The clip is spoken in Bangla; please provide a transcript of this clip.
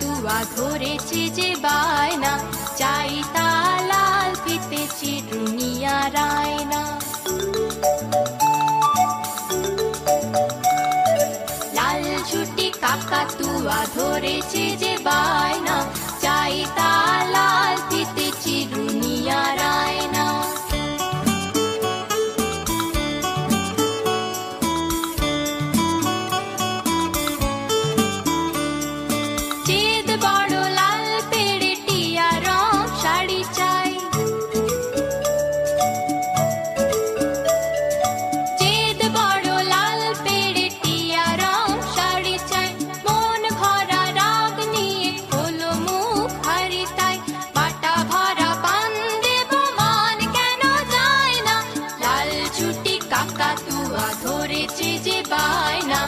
কাকাতুয়া ধরেছে যে বায়না, চাই তা লাল ফিতে চিরুনি আর আয়না। লাল ঝুটি কাকাতুয়া ধরেছে যে বায়না, চাই তা লাল ফিতে চিরুনি আর আয়না। চেদ বড় লাল পেড়ে টিয়া রং শাড়ি চাই, চেদ বড় লাল পেড়ে টিয়া রং শাড়ি চাই। মন ভরা রাগ নিয়ে হলো মুখ হারি তাই, বাটা ভরা পান দেব মান কেন যায় না। লাল ঝুটি কাকাতুয়া ধরেছে যে বায়না,